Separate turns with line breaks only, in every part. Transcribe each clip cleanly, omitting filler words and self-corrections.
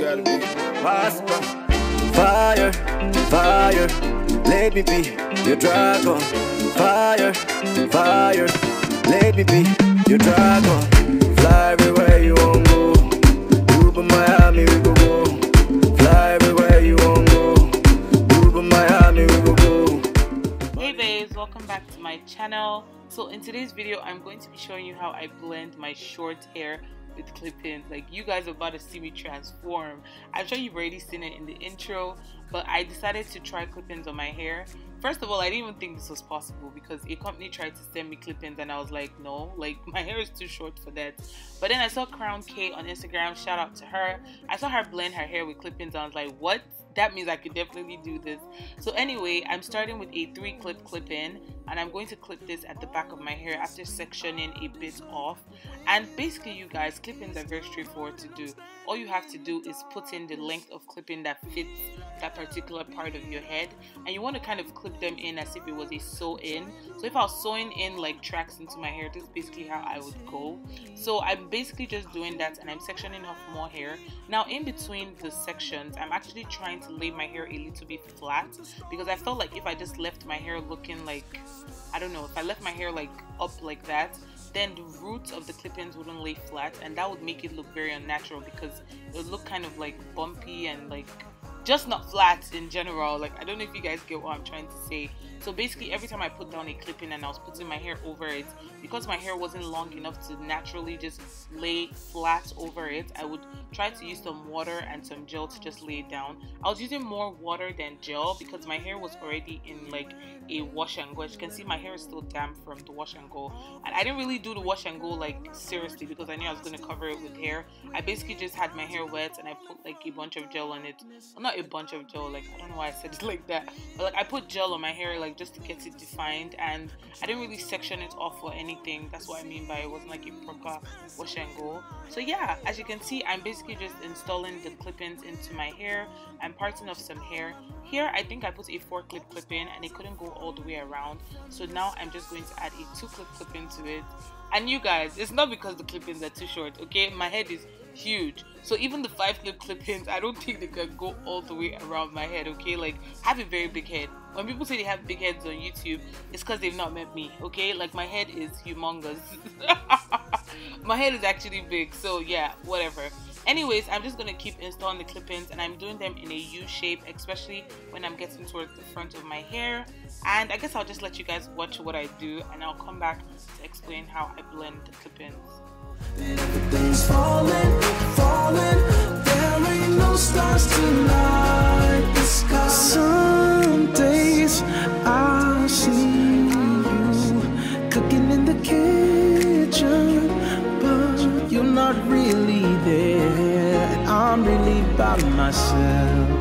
gotta be faster. Fire, fire, let me be your dragon. Fire, fire, let me be your dragon. Fly everywhere you want go. Over Miami we go go. Fly everywhere you want go. Over Miami we go go.
Hey babes, welcome back to my channel. So in today's video, I'm going to be showing you how I blend my short hair with clip-ins. Like, you guys are about to see me transform. I'm sure you've already seen it in the intro, but I decided to try clip-ins on my hair. First of all, I didn't even think this was possible because a company tried to send me clip-ins and I was like, no, like my hair is too short for that. But then I saw Crown K on Instagram, shout out to her. I saw her blend her hair with clip-ins and I was like, what? That means I could definitely do this. So anyway, I'm starting with a 3-clip clip-in and I'm going to clip this at the back of my hair after sectioning a bit off. And basically, you guys, clip-ins are very straightforward to do. All you have to do is put in the length of clip-in that fits that particular part of your head, and you want to kind of clip them in as if it was a sew-in. So if I was sewing in like tracks into my hair, this is basically how I would go. So I'm basically just doing that and I'm sectioning off more hair. Now in between the sections, I'm actually trying to lay my hair a little bit flat because I felt like if I just left my hair looking like, I don't know, if I left my hair like up like that, then the roots of the clip-ins wouldn't lay flat and that would make it look very unnatural because it would look kind of like bumpy and like just not flat in general. Like, I don't know if you guys get what I'm trying to say. So basically, every time I put down a clip-in and I was putting my hair over it, because my hair wasn't long enough to naturally just lay flat over it, I would try to use some water and some gel to just lay it down. I was using more water than gel because my hair was already in like a wash and go. As you can see, my hair is still damp from the wash and go, and I didn't really do the wash and go like seriously because I knew I was going to cover it with hair. I basically just had my hair wet and I put like a bunch of gel on it. Well, not a bunch of gel, like, I don't know why I said it like that, but like I put gel on my hair like just to get it defined, and I didn't really section it off or anything. That's what I mean by it wasn't like a proper wash and go. So yeah, as you can see, I'm basically just installing the clip-ins into my hair and parting off some hair. Here I think I put a 4-clip clip-in and it couldn't go all the way around, so now I'm just going to add a 2-clip clip-in to it. And you guys, it's not because the clip-ins are too short, okay? My head is huge, so even the 5-clip clip-ins, I don't think they can go all the way around my head, okay? Like, I have a very big head. When people say they have big heads on YouTube, it's because they've not met me, okay? Like, my head is humongous. My head is actually big, so yeah, whatever. Anyways, I'm just going to keep installing the clip-ins and I'm doing them in a U shape, especially when I'm getting towards the front of my hair. And I guess I'll just let you guys watch what I do and I'll come back to explain how I blend the clip-ins.
Everything's falling, falling. There ain't no stars tonight. It's got some days I see you cooking in the kitchen, but you're not really there, and I'm really by myself.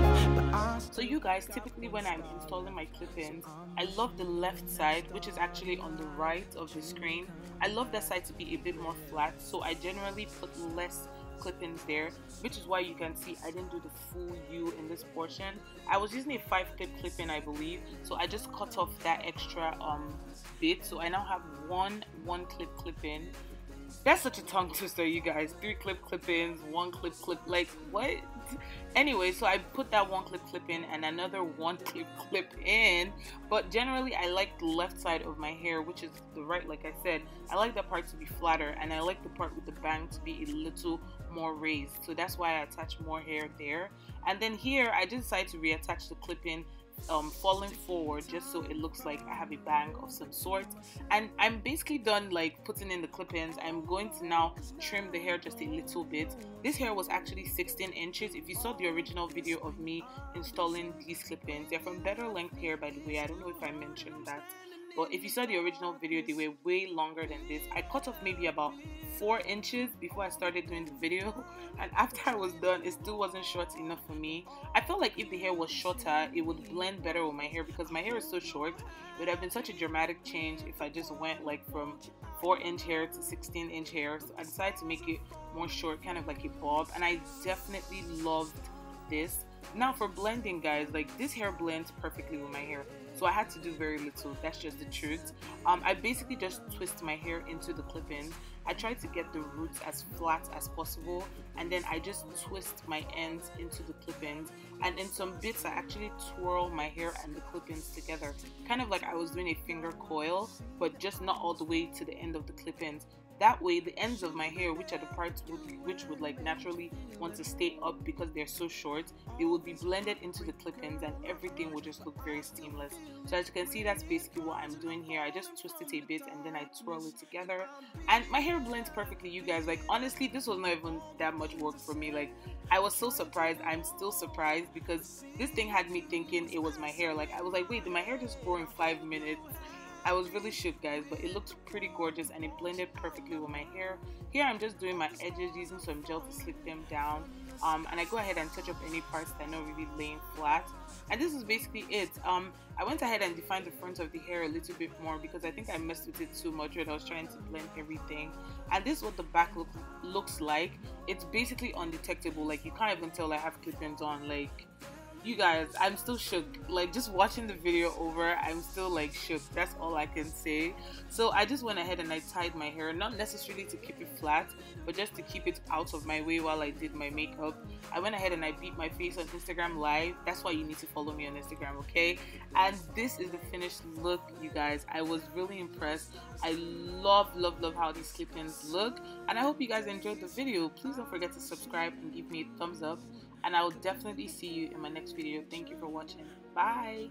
So you guys, typically when I'm installing my clip-ins, I love the left side, which is actually on the right of the screen. I love that side to be a bit more flat, so I generally put less clip-ins there, which is why you can see I didn't do the full U in this portion. I was using a 5-clip clip-in, I believe, so I just cut off that extra bit, so I now have one 1-clip clip-in. That's such a tongue twister, you guys. 3-clip clip-ins, 1-clip clip, like what? Anyway, so I put that 1-clip clip-in and another 1-clip clip-in, but generally I like the left side of my hair, which is the right. Like I said, I like that part to be flatter and I like the part with the bang to be a little more raised, so that's why I attach more hair there. And then here I just decided to reattach the clip-in falling forward just so it looks like I have a bang of some sort. And I'm basically done like putting in the clip-ins. I'm going to now trim the hair just a little bit. This hair was actually 16 inches. If you saw the original video of me installing these clip-ins, they're from Better Length Hair, by the way. I don't know if I mentioned that, but if you saw the original video, they were way longer than this. I cut off maybe about 4 inches before I started doing the video, and after I was done, it still wasn't short enough for me. I felt like if the hair was shorter, it would blend better with my hair because my hair is so short. It would have been such a dramatic change if I just went like from 4-inch hair to 16-inch hair. So I decided to make it more short, kind of like a bob, and I definitely loved this. Now for blending, guys, like this hair blends perfectly with my hair. so I had to do very little. That's just the truth. I basically just twist my hair into the clip-ins. I try to get the roots as flat as possible, and then I just twist my ends into the clip-ins, and in some bits I actually twirl my hair and the clip-ins together, kind of like I was doing a finger coil, but just not all the way to the end of the clip-ins. That way the ends of my hair, which are the parts which would like naturally want to stay up because they're so short, they would be blended into the clip-ins and everything would just look very seamless. So as you can see, that's basically what I'm doing here. I just twist it a bit and then I twirl it together, and my hair blends perfectly, you guys. Like, honestly, this was not even that much work for me. Like, I was so surprised. I'm still surprised because this thing had me thinking it was my hair. Like, I was like, wait, did my hair just grow in 5 minutes? I was really shook, guys, but it looked pretty gorgeous and it blended perfectly with my hair. Here I'm just doing my edges using some gel to slip them down, and I go ahead and touch up any parts that are not really laying flat. And this is basically it. I went ahead and defined the front of the hair a little bit more because I think I messed with it too much when I was trying to blend everything. And this is what the back looks like. It's basically undetectable. Like, you can't even tell I have clip-ins on. Like, you guys, I'm still shook. Like, just watching the video over, I'm still like shook. That's all I can say. So I just went ahead and I tied my hair, not necessarily to keep it flat, but just to keep it out of my way while I did my makeup. I went ahead and I beat my face on Instagram Live. That's why you need to follow me on Instagram, okay? And this is the finished look, you guys. I was really impressed. I love how these clip-ins look, and I hope you guys enjoyed the video. Please don't forget to subscribe and give me a thumbs up, and I will definitely see you in my next video. Thank you for watching. Bye.